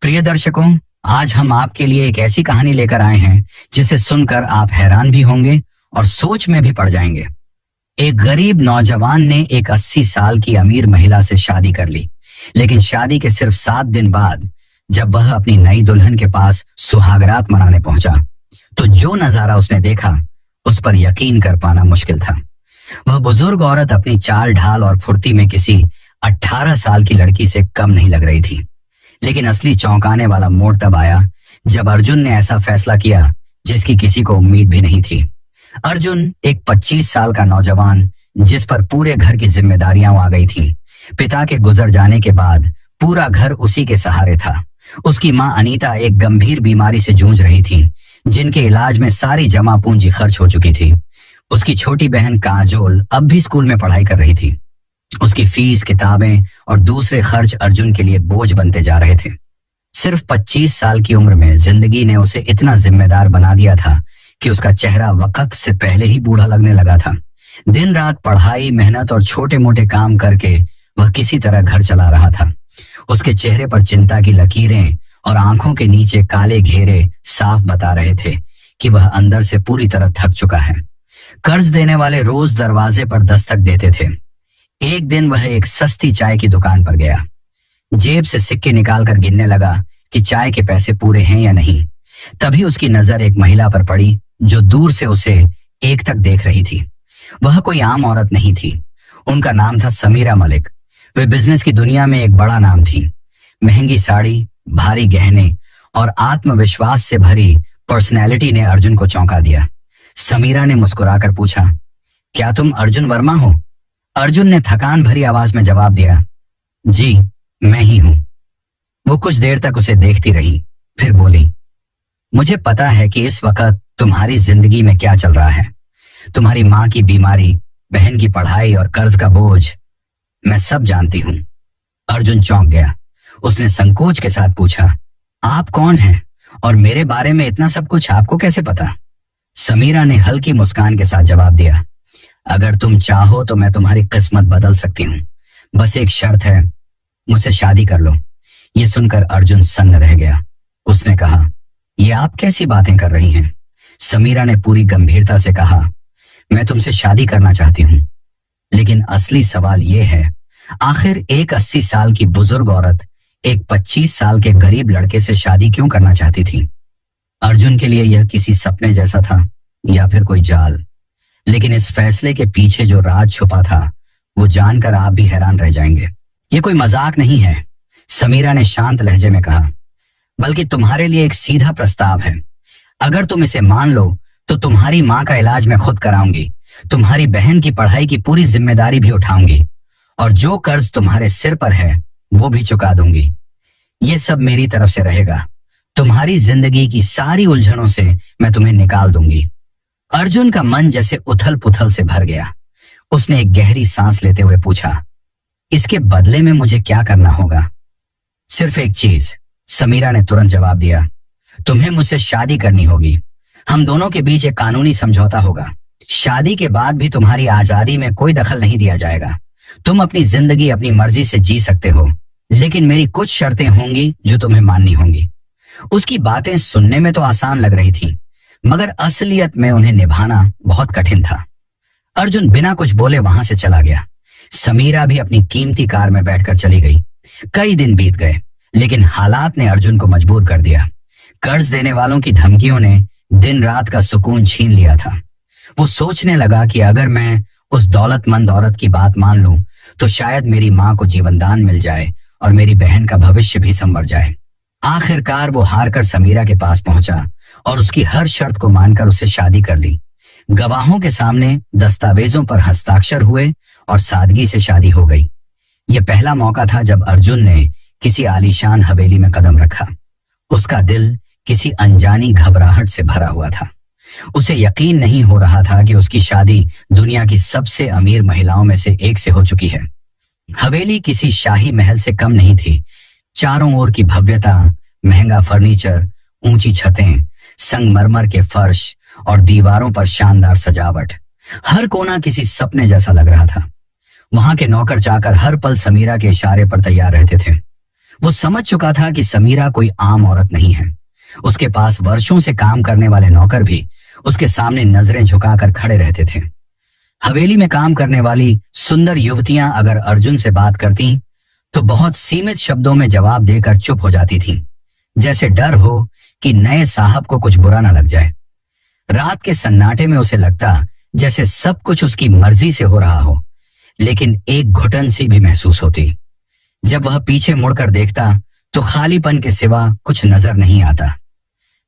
प्रिय दर्शकों, आज हम आपके लिए एक ऐसी कहानी लेकर आए हैं जिसे सुनकर आप हैरान भी होंगे और सोच में भी पड़ जाएंगे। एक गरीब नौजवान ने एक 80 साल की अमीर महिला से शादी कर ली, लेकिन शादी के सिर्फ 7 दिन बाद जब वह अपनी नई दुल्हन के पास सुहागरात मनाने पहुंचा, तो जो नजारा उसने देखा उस पर यकीन कर पाना मुश्किल था। वह बुजुर्ग औरत अपनी चाल ढाल और फुर्ती में किसी 18 साल की लड़की से कम नहीं लग रही थी। लेकिन असली चौंकाने वाला मोड़ तब आया जब अर्जुन ने ऐसा फैसला किया जिसकी किसी को उम्मीद भी नहीं थी। अर्जुन एक 25 साल का नौजवान, जिस पर पूरे घर की जिम्मेदारियां आ गई थीं। पिता के गुजर जाने के बाद पूरा घर उसी के सहारे था। उसकी मां अनीता एक गंभीर बीमारी से जूझ रही थी, जिनके इलाज में सारी जमा पूंजी खर्च हो चुकी थी। उसकी छोटी बहन काजोल अब भी स्कूल में पढ़ाई कर रही थी। उसकी फीस, किताबें और दूसरे खर्च अर्जुन के लिए बोझ बनते जा रहे थे। सिर्फ 25 साल की उम्र में जिंदगी ने उसे इतना जिम्मेदार बना दिया था कि उसका चेहरा वक्त से पहले ही बूढ़ा लगने लगा था। दिन रात पढ़ाई, मेहनत और छोटे मोटे काम करके वह किसी तरह घर चला रहा था। उसके चेहरे पर चिंता की लकीरें और आंखों के नीचे काले घेरे साफ बता रहे थे कि वह अंदर से पूरी तरह थक चुका है। कर्ज देने वाले रोज दरवाजे पर दस्तक देते थे। एक दिन वह एक सस्ती चाय की दुकान पर गया। जेब से सिक्के निकालकर गिनने लगा कि चाय के पैसे पूरे हैं या नहीं। तभी उसकी नजर एक महिला पर पड़ी जो दूर से उसे एक तक देख रही थी। वह कोई आम औरत नहीं थी। उनका नाम था समीरा मलिक। वे बिजनेस की दुनिया में एक बड़ा नाम थी। महंगी साड़ी, भारी गहने और आत्मविश्वास से भरी पर्सनैलिटी ने अर्जुन को चौंका दिया। समीरा ने मुस्कुराकर पूछा, क्या तुम अर्जुन वर्मा हो? अर्जुन ने थकान भरी आवाज में जवाब दिया, जी मैं ही हूं। वो कुछ देर तक उसे देखती रही, फिर बोली, मुझे पता है कि इस वक्त तुम्हारी जिंदगी में क्या चल रहा है। तुम्हारी माँ की बीमारी, बहन की पढ़ाई और कर्ज का बोझ, मैं सब जानती हूं। अर्जुन चौंक गया। उसने संकोच के साथ पूछा, आप कौन हैं और मेरे बारे में इतना सब कुछ आपको कैसे पता? समीरा ने हल्की मुस्कान के साथ जवाब दिया, अगर तुम चाहो तो मैं तुम्हारी किस्मत बदल सकती हूँ। बस एक शर्त है, मुझसे शादी कर लो। ये सुनकर अर्जुन सन्न रह गया। उसने कहा, ये आप कैसी बातें कर रही हैं? समीरा ने पूरी गंभीरता से कहा, मैं तुमसे शादी करना चाहती हूँ, लेकिन असली सवाल ये है, आखिर एक 80 साल की बुजुर्ग औरत एक 25 साल के गरीब लड़के से शादी क्यों करना चाहती थी? अर्जुन के लिए यह किसी सपने जैसा था या फिर कोई जाल। लेकिन इस फैसले के पीछे जो राज छुपा था वो जानकर आप भी हैरान रह जाएंगे। ये कोई मजाक नहीं है, समीरा ने शांत लहजे में कहा, बल्कि तुम्हारे लिए एक सीधा प्रस्ताव है। अगर तुम इसे मान लो तो तुम्हारी माँ का इलाज मैं खुद कराऊंगी, तुम्हारी बहन की पढ़ाई की पूरी जिम्मेदारी भी उठाऊंगी और जो कर्ज तुम्हारे सिर पर है वो भी चुका दूंगी। ये सब मेरी तरफ से रहेगा। तुम्हारी जिंदगी की सारी उलझनों से मैं तुम्हें निकाल दूंगी। अर्जुन का मन जैसे उथल पुथल से भर गया। उसने एक गहरी सांस लेते हुए पूछा, इसके बदले में मुझे क्या करना होगा? सिर्फ एक चीज, समीरा ने तुरंत जवाब दिया, तुम्हें मुझसे शादी करनी होगी। हम दोनों के बीच एक कानूनी समझौता होगा। शादी के बाद भी तुम्हारी आजादी में कोई दखल नहीं दिया जाएगा। तुम अपनी जिंदगी अपनी मर्जी से जी सकते हो, लेकिन मेरी कुछ शर्तें होंगी जो तुम्हें माननी होंगी। उसकी बातें सुनने में तो आसान लग रही थी, मगर असलियत में उन्हें निभाना बहुत कठिन था। अर्जुन बिना कुछ बोले वहां से चला गया। समीरा भी अपनी कीमती कार में बैठकर चली गई। कई दिन बीत गए, लेकिन हालात ने अर्जुन को मजबूर कर दिया। कर्ज देने वालों की धमकियों ने दिन रात का सुकून छीन लिया था। वो सोचने लगा कि अगर मैं उस दौलतमंद औरत की बात मान लूं तो शायद मेरी माँ को जीवनदान मिल जाए और मेरी बहन का भविष्य भी संवर जाए। आखिरकार वो हारकर समीरा के पास पहुंचा और उसकी हर शर्त को मानकर उससे शादी कर ली। गवाहों के सामने दस्तावेजों पर हस्ताक्षर हुए और सादगी से शादी हो गई। यह पहला मौका था जब अर्जुन ने किसी आलीशान हवेली में कदम रखा। उसका दिल किसी अनजानी घबराहट से भरा हुआ था। उसे यकीन नहीं हो रहा था कि उसकी शादी दुनिया की सबसे अमीर महिलाओं में से एक से हो चुकी है। हवेली किसी शाही महल से कम नहीं थी। चारों ओर की भव्यता, महंगा फर्नीचर, ऊंची छतें, संगमरमर के फर्श और दीवारों पर शानदार सजावट, हर कोना किसी सपने जैसा लग रहा था। वहां के नौकर चाकर हर पल समीरा के इशारे पर तैयार रहते थे। वो समझ चुका था कि समीरा कोई आम औरत नहीं है। उसके पास वर्षों से काम करने वाले नौकर भी उसके सामने नजरें झुकाकर खड़े रहते थे। हवेली में काम करने वाली सुंदर युवतियां अगर अर्जुन से बात करती तो बहुत सीमित शब्दों में जवाब देकर चुप हो जाती थीं, जैसे डर हो कि नए साहब को कुछ बुरा ना लग जाए। रात के सन्नाटे में उसे लगता जैसे सब कुछ उसकी मर्जी से हो रहा हो, लेकिन एक घुटन सी भी महसूस होती। जब वह पीछे मुड़कर देखता तो खालीपन के सिवा कुछ नजर नहीं आता।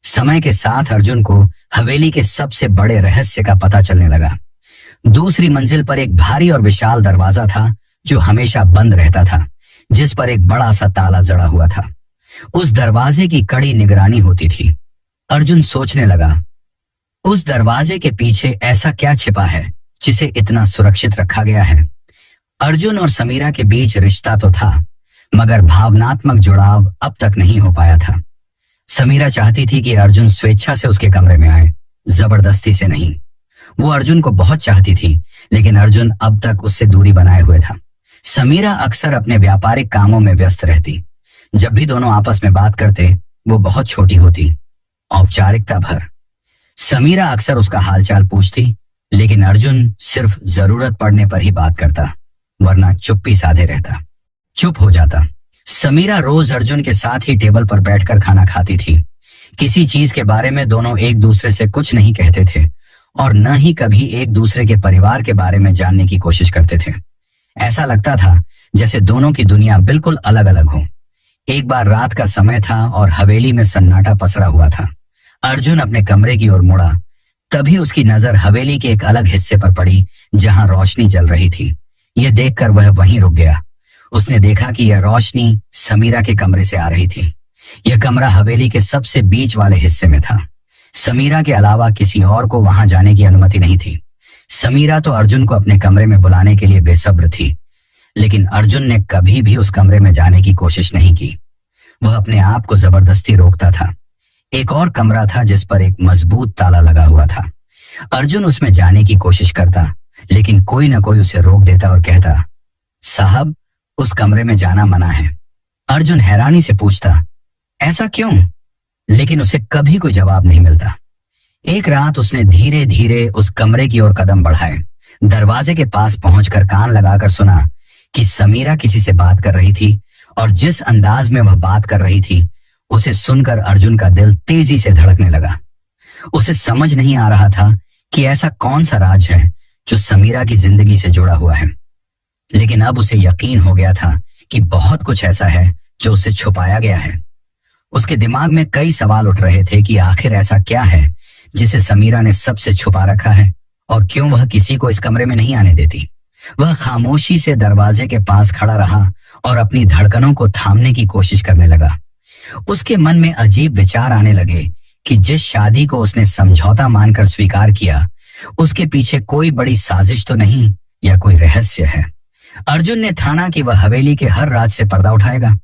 समय के साथ अर्जुन को हवेली के सबसे बड़े रहस्य का पता चलने लगा। दूसरी मंजिल पर एक भारी और विशाल दरवाजा था जो हमेशा बंद रहता था, जिस पर एक बड़ा सा ताला जड़ा हुआ था। उस दरवाजे की कड़ी निगरानी होती थी। अर्जुन सोचने लगा, उस दरवाजे के पीछे ऐसा क्या छिपा है जिसे इतना सुरक्षित रखा गया है। अर्जुन और समीरा के बीच रिश्ता तो था, मगर भावनात्मक जुड़ाव अब तक नहीं हो पाया था। समीरा चाहती थी कि अर्जुन स्वेच्छा से उसके कमरे में आए, जबरदस्ती से नहीं। वो अर्जुन को बहुत चाहती थी, लेकिन अर्जुन अब तक उससे दूरी बनाए हुए था। समीरा अक्सर अपने व्यापारिक कामों में व्यस्त रहती। जब भी दोनों आपस में बात करते वो बहुत छोटी होती, औपचारिकता भर। समीरा अक्सर उसका हालचाल पूछती, लेकिन अर्जुन सिर्फ जरूरत पड़ने पर ही बात करता, वरना चुप्पी साधे रहता, चुप हो जाता। समीरा रोज अर्जुन के साथ ही टेबल पर बैठकर खाना खाती थी। किसी चीज के बारे में दोनों एक दूसरे से कुछ नहीं कहते थे और न ही कभी एक दूसरे के परिवार के बारे में जानने की कोशिश करते थे। ऐसा लगता था जैसे दोनों की दुनिया बिल्कुल अलग अलग हो। एक बार रात का समय था और हवेली में सन्नाटा पसरा हुआ था। अर्जुन अपने कमरे की ओर मुड़ा, तभी उसकी नजर हवेली के एक अलग हिस्से पर पड़ी जहां रोशनी जल रही थी। यह देखकर वह वहीं रुक गया। उसने देखा कि यह रोशनी समीरा के कमरे से आ रही थी। यह कमरा हवेली के सबसे बीच वाले हिस्से में था। समीरा के अलावा किसी और को वहां जाने की अनुमति नहीं थी। समीरा तो अर्जुन को अपने कमरे में बुलाने के लिए बेसब्र थी, लेकिन अर्जुन ने कभी भी उस कमरे में जाने की कोशिश नहीं की। वह अपने आप को जबरदस्ती रोकता था। एक और कमरा था जिस पर एक मजबूत ताला लगा हुआ था। अर्जुन उसमें जाने की कोशिश करता, लेकिन कोई न कोई उसे रोक देता और कहता, साहब, उस कमरे में जाना मना है। अर्जुन हैरानी से पूछता, ऐसा क्यों? लेकिन उसे कभी कोई जवाब नहीं मिलता। एक रात उसने धीरे धीरे उस कमरे की ओर कदम बढ़ाए। दरवाजे के पास पहुंचकर कान लगाकर सुना कि समीरा किसी से बात कर रही थी, और जिस अंदाज में वह बात कर रही थी उसे सुनकर अर्जुन का दिल तेजी से धड़कने लगा। उसे समझ नहीं आ रहा था कि ऐसा कौन सा राज है जो समीरा की जिंदगी से जुड़ा हुआ है, लेकिन अब उसे यकीन हो गया था कि बहुत कुछ ऐसा है जो उससे छुपाया गया है। उसके दिमाग में कई सवाल उठ रहे थे कि आखिर ऐसा क्या है जिसे समीरा ने सबसे छुपा रखा है और क्यों वह किसी को इस कमरे में नहीं आने देती। वह खामोशी से दरवाजे के पास खड़ा रहा और अपनी धड़कनों को थामने की कोशिश करने लगा। उसके मन में अजीब विचार आने लगे कि जिस शादी को उसने समझौता मानकर स्वीकार किया, उसके पीछे कोई बड़ी साजिश तो नहीं या कोई रहस्य है। अर्जुन ने ठाना कि वह हवेली के हर राज से पर्दा उठाएगा।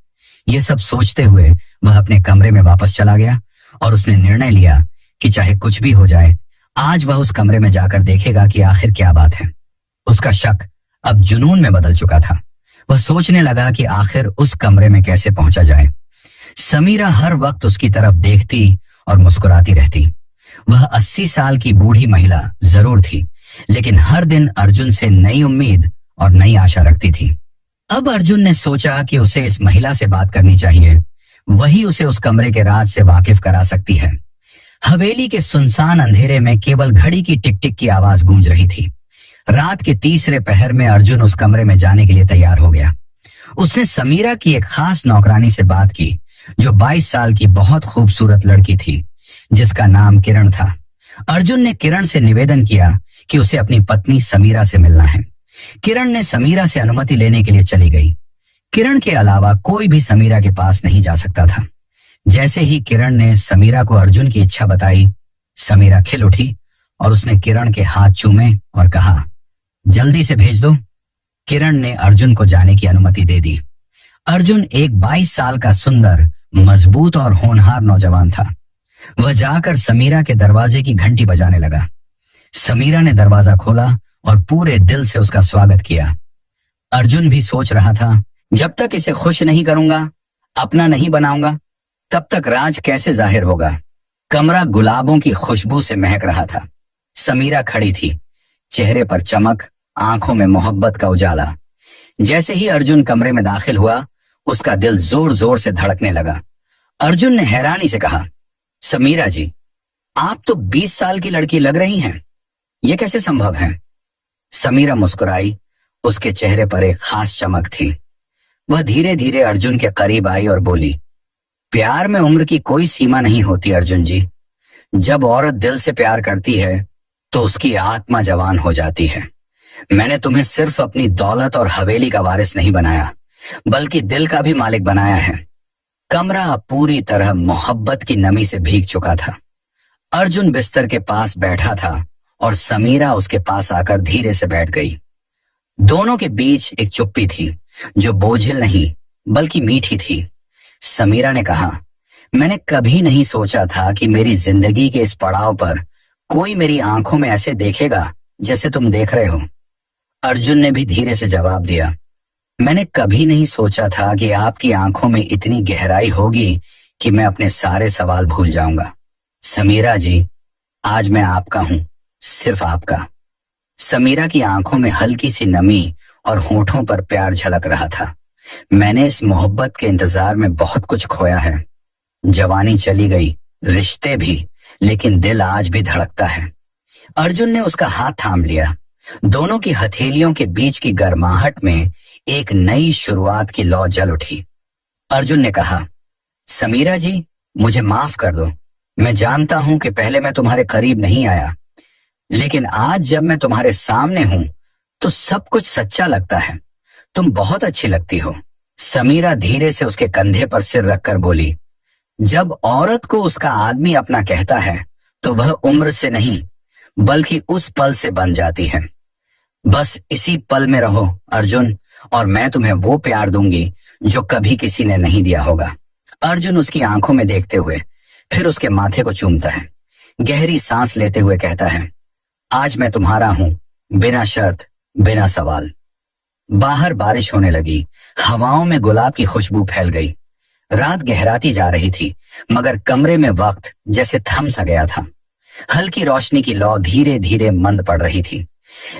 ये सब सोचते हुए वह अपने कमरे में वापस चला गया और उसने निर्णय लिया कि चाहे कुछ भी हो जाए, आज वह उस कमरे में जाकर देखेगा कि आखिर क्या बात है। उसका शक अब जुनून में बदल चुका था। वह सोचने लगा कि आखिर उस कमरे में कैसे पहुंचा जाए। समीरा हर वक्त उसकी तरफ देखती और मुस्कुराती रहती। वह 80 साल की बूढ़ी महिला जरूर थी, लेकिन हर दिन अर्जुन से नई उम्मीद और नई आशा रखती थी। अब अर्जुन ने सोचा कि उसे इस महिला से बात करनी चाहिए। वही उसे उस कमरे के राज से वाकिफ करा सकती है। हवेली के सुनसान अंधेरे में केवल घड़ी की टिक टिक की आवाज गूंज रही थी। रात के तीसरे पहर में अर्जुन उस कमरे में जाने के लिए तैयार हो गया। उसने समीरा की एक खास नौकरानी से बात की, जो 22 साल की बहुत खूबसूरत लड़की थी, जिसका नाम किरण था। अर्जुन ने किरण से निवेदन किया कि उसे अपनी पत्नी समीरा से मिलना है। किरण ने समीरा से अनुमति लेने के लिए चली गई। किरण के अलावा कोई भी समीरा के पास नहीं जा सकता था। जैसे ही किरण ने समीरा को अर्जुन की इच्छा बताई, समीरा खिल उठी और उसने किरण के हाथ चूमे और कहा, जल्दी से भेज दो। किरण ने अर्जुन को जाने की अनुमति दे दी। अर्जुन एक 22 साल का सुंदर, मजबूत और होनहार नौजवान था। वह जाकर समीरा के दरवाजे की घंटी बजाने लगा। समीरा ने दरवाजा खोला और पूरे दिल से उसका स्वागत किया। अर्जुन भी सोच रहा था, जब तक इसे खुश नहीं करूंगा अपना नहीं बनाऊंगा तब तक राज कैसे जाहिर होगा। कमरा गुलाबों की खुशबू से महक रहा था। समीरा खड़ी थी, चेहरे पर चमक, आंखों में मोहब्बत का उजाला। जैसे ही अर्जुन कमरे में दाखिल हुआ, उसका दिल जोर जोर से धड़कने लगा। अर्जुन ने हैरानी से कहा, समीरा जी, आप तो 20 साल की लड़की लग रही हैं। ये कैसे संभव है? समीरा मुस्कुराई। उसके चेहरे पर एक खास चमक थी। वह धीरे धीरे अर्जुन के करीब आई और बोली, प्यार में उम्र की कोई सीमा नहीं होती अर्जुन जी। जब औरत दिल से प्यार करती है तो उसकी आत्मा जवान हो जाती है। मैंने तुम्हें सिर्फ अपनी दौलत और हवेली का वारिस नहीं बनाया, बल्कि दिल का भी मालिक बनाया है। कमरा पूरी तरह मोहब्बत की नमी से भीग चुका था। अर्जुन बिस्तर के पास बैठा था और समीरा उसके पास आकर धीरे से बैठ गई। दोनों के बीच एक चुप्पी थी जो बोझिल नहीं बल्कि मीठी थी। समीरा ने कहा, मैंने कभी नहीं सोचा था कि मेरी जिंदगी के इस पड़ाव पर कोई मेरी आंखों में ऐसे देखेगा जैसे तुम देख रहे हो। अर्जुन ने भी धीरे से जवाब दिया, मैंने कभी नहीं सोचा था कि आपकी आंखों में इतनी गहराई होगी कि मैं अपने सारे सवाल भूल जाऊंगा। समीरा जी, आज मैं आपका हूं, सिर्फ आपका। समीरा की आंखों में हल्की सी नमी और होठों पर प्यार झलक रहा था। मैंने इस मोहब्बत के इंतजार में बहुत कुछ खोया है। जवानी चली गई, रिश्ते भी, लेकिन दिल आज भी धड़कता है। अर्जुन ने उसका हाथ थाम लिया। दोनों की हथेलियों के बीच की गर्माहट में एक नई शुरुआत की लौ जल उठी। अर्जुन ने कहा, समीरा जी, मुझे माफ कर दो। मैं जानता हूं कि पहले मैं तुम्हारे करीब नहीं आया, लेकिन आज जब मैं तुम्हारे सामने हूं तो सब कुछ सच्चा लगता है। तुम बहुत अच्छी लगती हो। समीरा धीरे से उसके कंधे पर सिर रखकर बोली, जब औरत को उसका आदमी अपना कहता है तो वह उम्र से नहीं बल्कि उस पल से बन जाती है। बस इसी पल में रहो अर्जुन, और मैं तुम्हें वो प्यार दूंगी जो कभी किसी ने नहीं दिया होगा। अर्जुन उसकी आंखों में देखते हुए फिर उसके माथे को चूमता है। गहरी सांस लेते हुए कहता है, आज मैं तुम्हारा हूं, बिना शर्त, बिना सवाल। बाहर बारिश होने लगी। हवाओं में गुलाब की खुशबू फैल गई। रात गहराती जा रही थी, मगर कमरे में वक्त जैसे थम सा गया था। हल्की रोशनी की लौ धीरे धीरे मंद पड़ रही थी,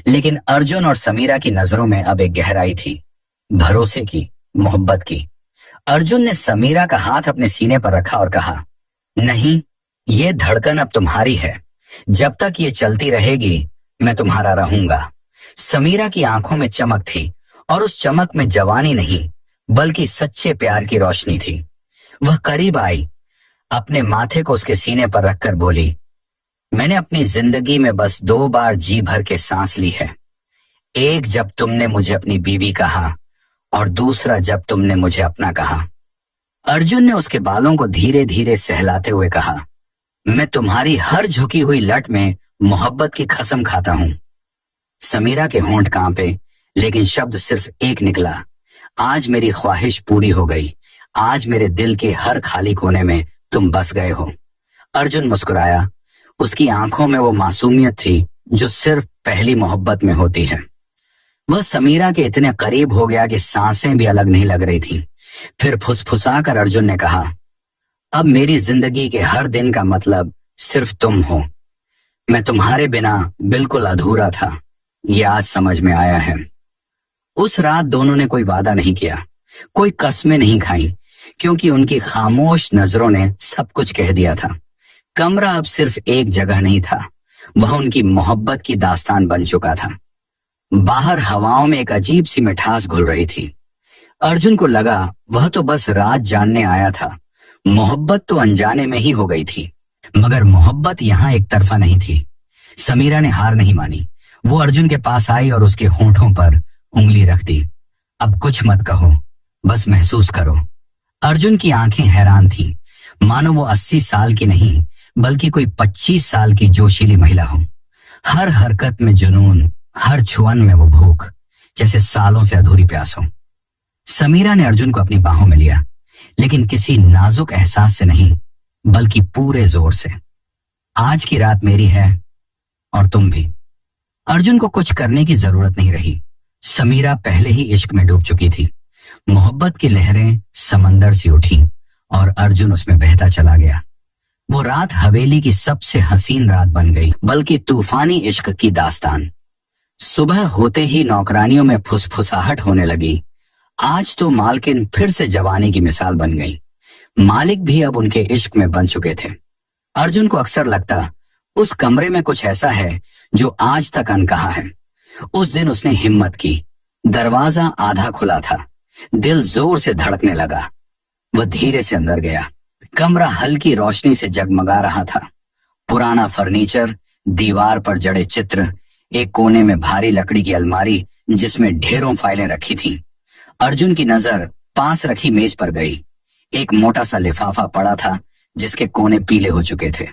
लेकिन अर्जुन और समीरा की नजरों में अब एक गहराई थी, भरोसे की, मोहब्बत की। अर्जुन ने समीरा का हाथ अपने सीने पर रखा और कहा, नहीं, ये धड़कन अब तुम्हारी है। जब तक ये चलती रहेगी मैं तुम्हारा रहूंगा। समीरा की आंखों में चमक थी, और उस चमक में जवानी नहीं बल्कि सच्चे प्यार की रोशनी थी। वह करीब आई, अपने माथे को उसके सीने पर रखकर बोली, मैंने अपनी जिंदगी में बस 2 बार जी भर के सांस ली है। एक जब तुमने मुझे अपनी बीवी कहा, और दूसरा जब तुमने मुझे अपना कहा। अर्जुन ने उसके बालों को धीरे धीरे सहलाते हुए कहा, मैं तुम्हारी हर झुकी हुई लट में मोहब्बत की कसम खाता हूं। समीरा के होंठ कांपे, लेकिन शब्द सिर्फ एक निकला, आज मेरी ख्वाहिश पूरी हो गई। आज मेरे दिल के हर खाली कोने में तुम बस गए हो। अर्जुन मुस्कुराया। उसकी आंखों में वो मासूमियत थी जो सिर्फ पहली मोहब्बत में होती है। वह समीरा के इतने करीब हो गया कि सांसें भी अलग नहीं लग रही थी। फिर फुसफुसाकर अर्जुन ने कहा, अब मेरी जिंदगी के हर दिन का मतलब सिर्फ तुम हो। मैं तुम्हारे बिना बिल्कुल अधूरा था, ये आज समझ में आया है। उस रात दोनों ने कोई वादा नहीं किया, कोई कस्में नहीं खाई, क्योंकि उनकी खामोश नजरों ने सब कुछ कह दिया था। कमरा अब सिर्फ एक जगह नहीं था, वह उनकी मोहब्बत की दास्तान बन चुका था। बाहर हवाओं में एक अजीब सी मिठास घुल रही थी। अर्जुन को लगा वह तो बस राज जानने आया था, मोहब्बत तो अनजाने में ही हो गई थी। मगर मोहब्बत यहाँ एक तरफा नहीं थी। समीरा ने हार नहीं मानी। वो अर्जुन के पास आई और उसके होंठों पर उंगली रख दी। अब कुछ मत कहो, बस महसूस करो। अर्जुन की आंखें हैरान थीं, मानो वो 80 साल की नहीं बल्कि कोई 25 साल की जोशीली महिला हो। हर हरकत में जुनून, हर छुअन में वो भूख, जैसे सालों से अधूरी प्यास हो। समीरा ने अर्जुन को अपनी बाहों में लिया, लेकिन किसी नाजुक एहसास से नहीं बल्कि पूरे जोर से। आज की रात मेरी है और तुम भी। अर्जुन को कुछ करने की जरूरत नहीं रही। समीरा पहले ही इश्क में डूब चुकी थी। मोहब्बत की लहरें समंदर से उठी और अर्जुन उसमें बहता चला गया। वो रात हवेली की सबसे हसीन रात बन गई, बल्कि तूफानी इश्क की दास्तान। सुबह होते ही नौकरानियों में फुसफुसाहट होने लगी। आज तो मालकिन फिर से जवानी की मिसाल बन गई। मालिक भी अब उनके इश्क में बन चुके थे। अर्जुन को अक्सर लगता उस कमरे में कुछ ऐसा है जो आज तक अनकहा है। उस दिन उसने हिम्मत की। दरवाजा आधा खुला था। दिल जोर से धड़कने लगा। वह धीरे से अंदर गया। कमरा हल्की रोशनी से जगमगा रहा था। पुराना फर्नीचर, दीवार पर जड़े चित्र, एक कोने में भारी लकड़ी की अलमारी जिसमें ढेरों फाइलें रखी थीं। अर्जुन की नजर पास रखी मेज पर गई। एक मोटा सा लिफाफा पड़ा था जिसके कोने पीले हो चुके थे।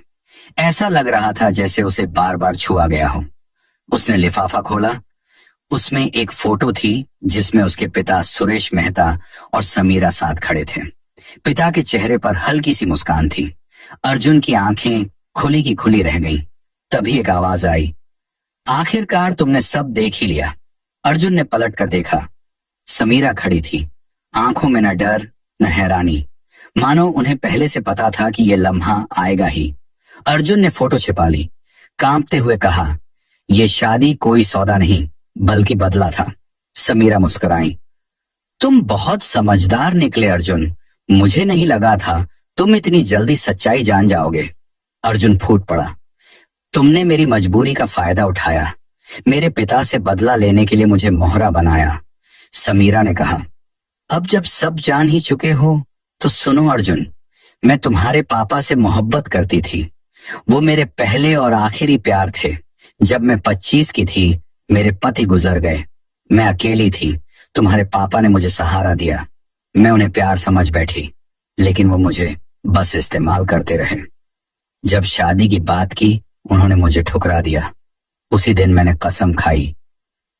ऐसा लग रहा था जैसे उसे बार बार छुआ गया हो। उसने लिफाफा खोला। उसमें एक फोटो थी जिसमें उसके पिता सुरेश मेहता और समीरा साथ खड़े थे। पिता के चेहरे पर हल्की सी मुस्कान थी। अर्जुन की आंखें खुली की खुली रह गईं। तभी एक आवाज आई, आखिरकार तुमने सब देख ही लिया। अर्जुन ने पलट कर देखा। समीरा खड़ी थी, आंखों में न डर न हैरानी, मानो उन्हें पहले से पता था कि यह लम्हा आएगा ही। अर्जुन ने फोटो छिपा ली, कांपते हुए कहा, यह शादी कोई सौदा नहीं बल्कि बदला था। समीरा मुस्कुराई। तुम बहुत समझदार निकले अर्जुन। मुझे नहीं लगा था तुम इतनी जल्दी सच्चाई जान जाओगे। अर्जुन फूट पड़ा। तुमने मेरी मजबूरी का फायदा उठाया। मेरे पिता से बदला लेने के लिए मुझे मोहरा बनाया। समीरा ने कहा, अब जब सब जान ही चुके हो तो सुनो अर्जुन, मैं तुम्हारे पापा से मोहब्बत करती थी। वो मेरे पहले और आखिरी प्यार थे। जब मैं 25 की थी मेरे पति गुजर गए। मैं अकेली थी। तुम्हारे पापा ने मुझे सहारा दिया। मैं उन्हें प्यार समझ बैठी, लेकिन वो मुझे बस इस्तेमाल करते रहे। जब शादी की बात की उन्होंने मुझे ठुकरा दिया। उसी दिन मैंने कसम खाई,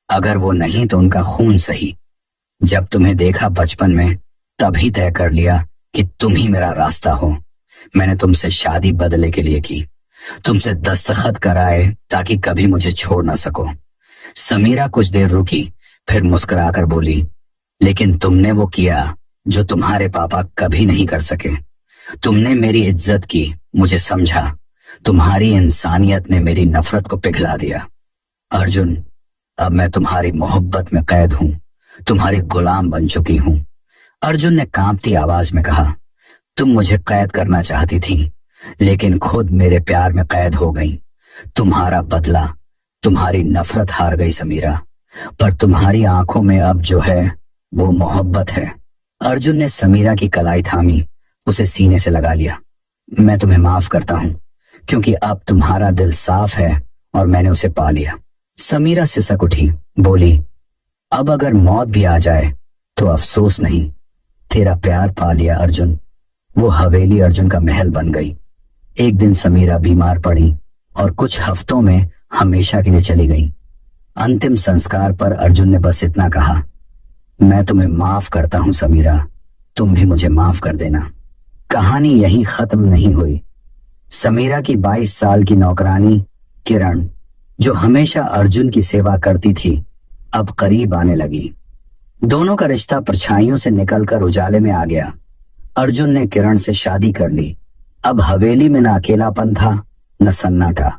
अगर वो नहीं तो उनका खून सही। जब तुम्हें देखा बचपन में तभी तय कर लिया कि तुम ही मेरा रास्ता हो। मैंने तुमसे शादी बदले के लिए की, तुमसे दस्तखत कराए ताकि कभी मुझे छोड़ ना सको। समीरा कुछ देर रुकी, फिर मुस्कुराकर बोली, लेकिन तुमने वो किया जो तुम्हारे पापा कभी नहीं कर सके। तुमने मेरी इज्जत की, मुझे समझा। तुम्हारी इंसानियत ने मेरी नफरत को पिघला दिया। अर्जुन, अब मैं तुम्हारी मोहब्बत में कैद हूं, तुम्हारी गुलाम बन चुकी हूं। अर्जुन ने कांपती आवाज में कहा, तुम मुझे कैद करना चाहती थी, लेकिन खुद मेरे प्यार में कैद हो गई। तुम्हारा बदला, तुम्हारी नफरत हार गई समीरा, पर तुम्हारी आंखों में अब जो है वो मोहब्बत है। अर्जुन ने समीरा की कलाई थामी, उसे सीने से लगा लिया। मैं तुम्हें माफ करता हूं, क्योंकि अब तुम्हारा दिल साफ है और मैंने उसे पा लिया। समीरा सिसक उठी, बोली, अब अगर मौत भी आ जाए तो अफसोस नहीं, तेरा प्यार पा लिया अर्जुन। वो हवेली अर्जुन का महल बन गई। एक दिन समीरा बीमार पड़ी और कुछ हफ्तों में हमेशा के लिए चली गई। अंतिम संस्कार पर अर्जुन ने बस इतना कहा, मैं तुम्हें माफ करता हूं समीरा, तुम भी मुझे माफ कर देना। कहानी यहीं खत्म नहीं हुई। समीरा की 22 साल की नौकरानी किरण, जो हमेशा अर्जुन की सेवा करती थी, अब करीब आने लगी। दोनों का रिश्ता परछाइयों से निकलकर उजाले में आ गया। अर्जुन ने किरण से शादी कर ली। अब हवेली में न अकेलापन था न सन्नाटा।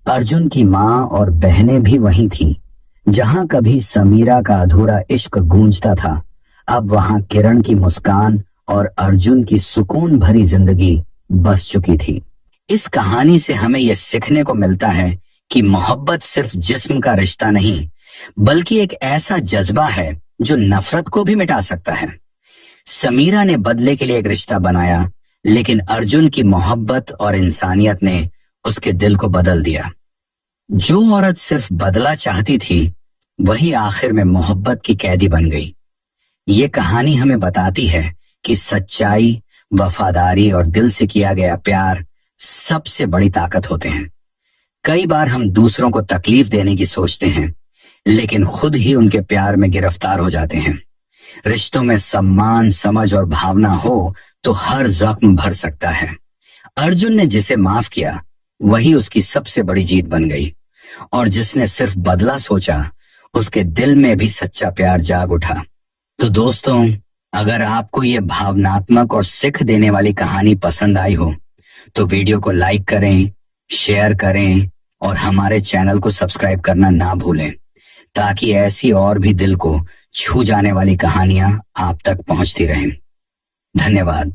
अर्जुन की माँ और बहनें भी वहीं थीं। जहां कभी समीरा का अधूरा इश्क गूंजता था, अब वहां किरण की मुस्कान और अर्जुन की सुकून भरी जिंदगी बस चुकी थी। इस कहानी से हमें यह सीखने को मिलता है कि मोहब्बत सिर्फ जिस्म का रिश्ता नहीं, बल्कि एक ऐसा जज्बा है जो नफरत को भी मिटा सकता है। समीरा ने बदले के लिए एक रिश्ता बनाया, लेकिन अर्जुन की मोहब्बत और इंसानियत ने उसके दिल को बदल दिया। जो औरत सिर्फ बदला चाहती थी, वही आखिर में मोहब्बत की कैदी बन गई। ये कहानी हमें बताती है कि सच्चाई, वफादारी और दिल से किया गया प्यार सबसे बड़ी ताकत होते हैं। कई बार हम दूसरों को तकलीफ देने की सोचते हैं, लेकिन खुद ही उनके प्यार में गिरफ्तार हो जाते हैं। रिश्तों में सम्मान, समझ और भावना हो तो हर जख्म भर सकता है। अर्जुन ने जिसे माफ किया, वही उसकी सबसे बड़ी जीत बन गई, और जिसने सिर्फ बदला सोचा, उसके दिल में भी सच्चा प्यार जाग उठा। तो दोस्तों, अगर आपको ये भावनात्मक और सीख देने वाली कहानी पसंद आई हो तो वीडियो को लाइक करें, शेयर करें और हमारे चैनल को सब्सक्राइब करना ना भूलें, ताकि ऐसी और भी दिल को छू जाने वाली कहानियां आप तक पहुंचती रहें। धन्यवाद।